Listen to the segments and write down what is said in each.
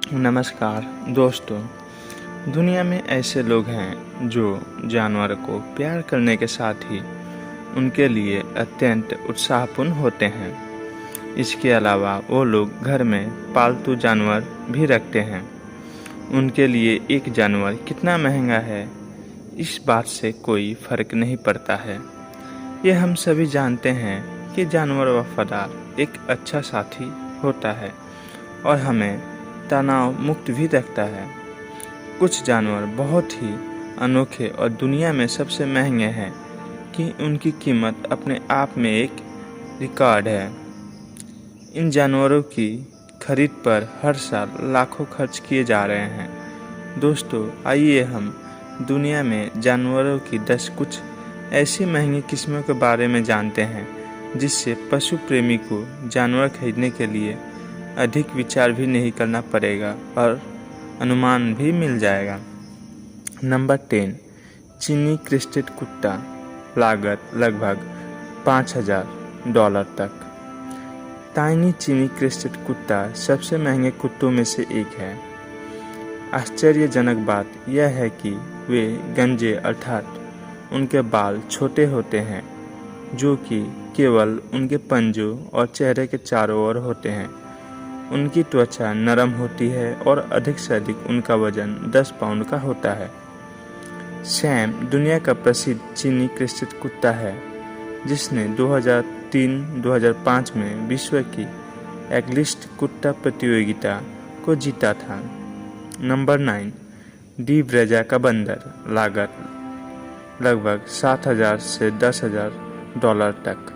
नमस्कार दोस्तों। दुनिया में ऐसे लोग हैं जो जानवर को प्यार करने के साथ ही उनके लिए अत्यंत उत्साहपूर्ण होते हैं। इसके अलावा वो लोग घर में पालतू जानवर भी रखते हैं। उनके लिए एक जानवर कितना महंगा है, इस बात से कोई फर्क नहीं पड़ता है। ये हम सभी जानते हैं कि जानवर वफादार एक अच्छा साथी होता है और हमें तनाव मुक्त भी रखता है। कुछ जानवर बहुत ही अनोखे और दुनिया में सबसे महंगे हैं कि उनकी कीमत अपने आप में एक रिकॉर्ड है। इन जानवरों की खरीद पर हर साल लाखों खर्च किए जा रहे हैं। दोस्तों, आइए हम दुनिया में जानवरों की 10 कुछ ऐसी महंगी किस्मों के बारे में जानते हैं जिससे पशु प्रेमी को जानवर खरीदने के लिए अधिक विचार भी नहीं करना पड़ेगा और अनुमान भी मिल जाएगा। नंबर 10, चीनी क्रेस्टेड कुत्ता। लागत लगभग $5,000 तक। टाइनी चीनी क्रेस्टेड कुत्ता सबसे महंगे कुत्तों में से एक है। आश्चर्यजनक बात यह है कि वे गंजे अर्थात उनके बाल छोटे होते हैं, जो कि केवल उनके पंजों और चेहरे के चारों ओर होते हैं। उनकी त्वचा नरम होती है और अधिक से अधिक उनका वजन 10 पाउंड का होता है। सैम दुनिया का प्रसिद्ध चीनी क्रेस्टेड कुत्ता है, जिसने 2003-2005 में विश्व की एग्लिस्ट कुत्ता प्रतियोगिता को जीता था। नंबर 9, डी ब्रेजा का बंदर। लागत लगभग $7,000 से $10,000 तक।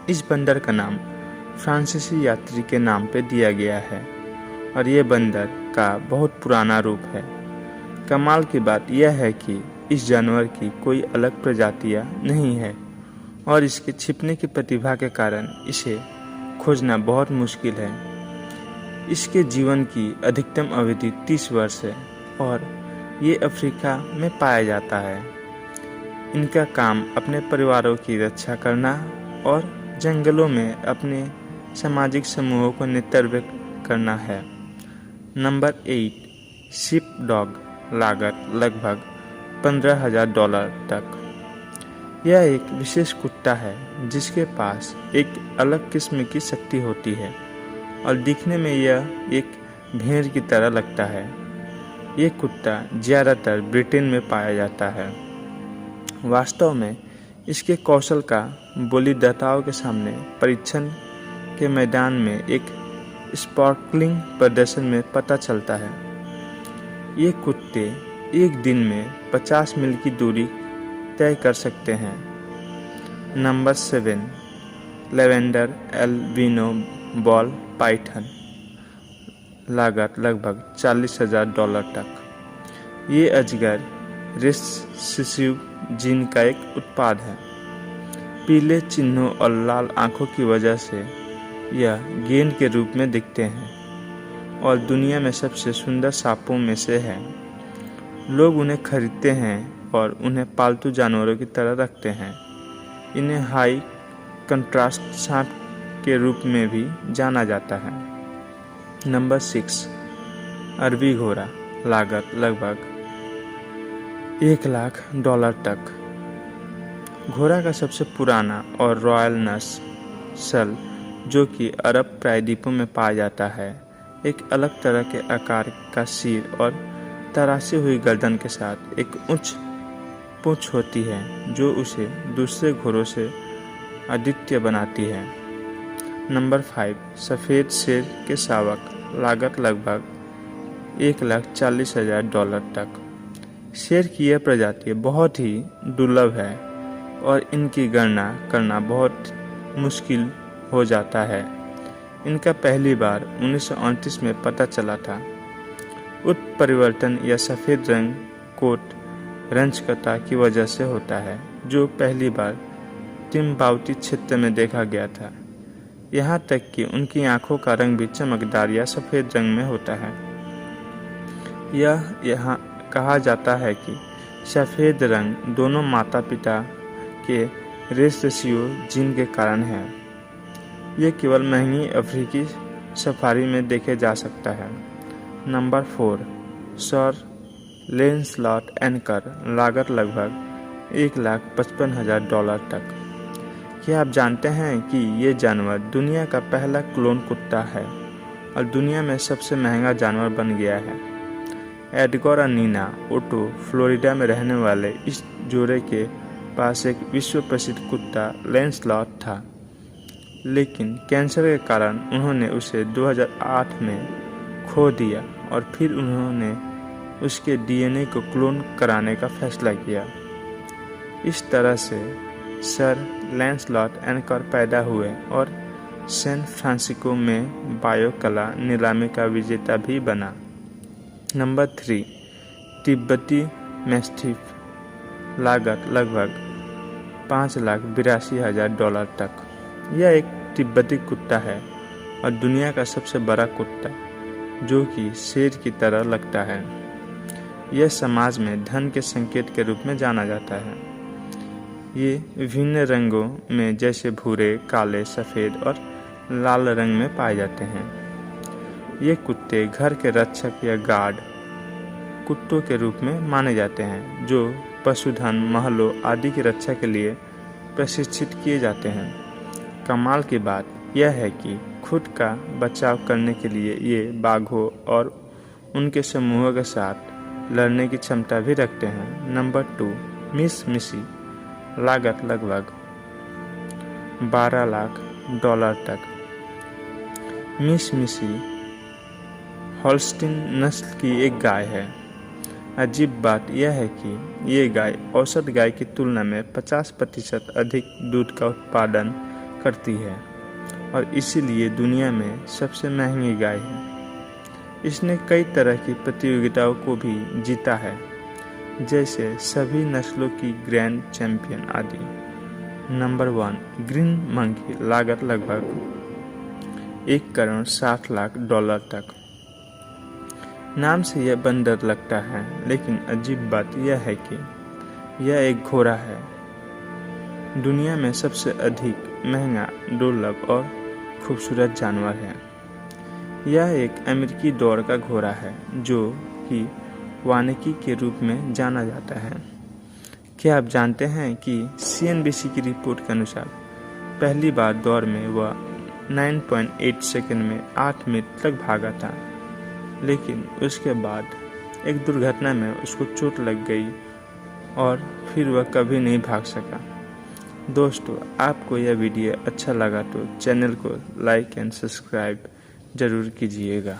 इस बंदर का नाम फ्रांसीसी यात्री के नाम पर दिया गया है और ये बंदर का बहुत पुराना रूप है। कमाल की बात यह है कि इस जानवर की कोई अलग प्रजातियां नहीं है और इसके छिपने की प्रतिभा के कारण इसे खोजना बहुत मुश्किल है। इसके जीवन की अधिकतम अवधि 30 वर्ष है और ये अफ्रीका में पाया जाता है। इनका काम अपने परिवारों की रक्षा करना और जंगलों में अपने सामाजिक समूहों को नेतृत्व करना है। Number 8, ship dog. लागत लगभग $15,000 तक। यह एक विशेष कुत्ता है जिसके पास एक अलग किस्म की शक्ति होती है और दिखने में यह एक भेड़ की तरह लगता है। ये कुत्ता ज़्यादातर ब्रिटेन में पाया जाता है। वास्तव में इसके कौशल का बलिदाताओं के सामने परीक्षण के मैदान में एक स्पार्कलिंग प्रदर्शन में पता चलता है। ये कुत्ते एक दिन में 50 मील की दूरी तय कर सकते हैं। Number 7, lavender albino ball Python. लागत लगभग $40,000 तक। ये अजगर रिसेसिव जीन का एक उत्पाद है। पीले चिन्हों और लाल आंखों की वजह से यह गेंद के रूप में दिखते हैं और दुनिया में सबसे सुंदर सांपों में से है। लोग उन्हें खरीदते हैं और उन्हें पालतू जानवरों की तरह रखते हैं। इन्हें हाई कंट्रास्ट सांप के रूप में भी जाना जाता है। नंबर 6, अरबी घोड़ा। लागत लगभग $1,00,000 तक। घोड़ा का सबसे पुराना और रॉयल नस्ल, जो कि अरब प्रायद्वीपों में पाया जाता है, एक अलग तरह के आकार का सिर और तराशी हुई गर्दन के साथ एक उच्च पूंछ होती है, जो उसे दूसरे घोड़ों से अद्वितीय बनाती है। नंबर 5, सफ़ेद शेर के शावक। लागत लगभग $1,40,000 तक। शेर की यह प्रजाति बहुत ही दुर्लभ है और इनकी गणना करना बहुत मुश्किल हो जाता है। इनका पहली बार 1938 में पता चला था। उत्परिवर्तन या सफ़ेद रंग कोट रंजकता की वजह से होता है, जो पहली बार तिम्बाउती क्षेत्र में देखा गया था। यहाँ तक कि उनकी आंखों का रंग भी चमकदार या सफ़ेद रंग में होता है। यहाँ कहा जाता है कि सफ़ेद रंग दोनों माता पिता के रेसेसिव जीन के कारण है। ये केवल महंगी अफ्रीकी सफारी में देखे जा सकता है। नंबर 4, सर लैंसलॉट एनकर, लागत लगभग $1,55,000 तक। क्या आप जानते हैं कि ये जानवर दुनिया का पहला क्लोन कुत्ता है और दुनिया में सबसे महंगा जानवर बन गया है। एडगर और नीना ओटो फ्लोरिडा में रहने वाले इस जोड़े के पास एक विश्व प्रसिद्ध कुत्ता लैंसलॉट था, लेकिन कैंसर के कारण उन्होंने उसे 2008 में खो दिया और फिर उन्होंने उसके डीएनए को क्लोन कराने का फैसला किया। इस तरह से सर लैंसलॉट एनकर पैदा हुए और सैन फ्रांसिस्को में बायोकला नीलामी का विजेता भी बना। नंबर 3, तिब्बती मैस्टिफ, लागत लगभग $5,82,000 तक। यह एक तिब्बती कुत्ता है और दुनिया का सबसे बड़ा कुत्ता, जो कि शेर की तरह लगता है। यह समाज में धन के संकेत के रूप में जाना जाता है। ये विभिन्न रंगों में जैसे भूरे, काले, सफ़ेद और लाल रंग में पाए जाते हैं। ये कुत्ते घर के रक्षक या गार्ड कुत्तों के रूप में माने जाते हैं, जो पशुधन, महलों आदि की रक्षा के लिए प्रशिक्षित किए जाते हैं। कमाल की बात यह है कि खुद का बचाव करने के लिए ये बाघों और उनके समूहों के साथ लड़ने की क्षमता भी रखते हैं। नंबर 2, मिस मिसी, लागत लगभग $12,00,000 तक। मिस मिसी हॉल्स्टीन नस्ल की एक गाय है। अजीब बात यह है कि ये गाय औसत गाय की तुलना में 50% अधिक दूध का उत्पादन करती है और इसीलिए दुनिया में सबसे महंगी गाय है। इसने कई तरह की प्रतियोगिताओं को भी जीता है, जैसे सभी नस्लों की ग्रैंड चैंपियन आदि। नंबर 1, ग्रीन मंकी, लागत लगभग $1,60,00,000 तक। नाम से यह बंदर लगता है, लेकिन अजीब बात यह है कि यह एक घोड़ा है। दुनिया में सबसे अधिक महंगा, दुर्लभ और खूबसूरत जानवर है। यह एक अमेरिकी दौड़ का घोड़ा है, जो कि वानिकी के रूप में जाना जाता है। क्या आप जानते हैं कि CNBC की रिपोर्ट के अनुसार पहली बार दौड़ में वह 9.8 सेकंड में 8 मील तक भागा था, लेकिन उसके बाद एक दुर्घटना में उसको चोट लग गई और फिर वह कभी नहीं भाग सका। दोस्तों, आपको यह वीडियो अच्छा लगा तो चैनल को लाइक एंड सब्सक्राइब जरूर कीजिएगा।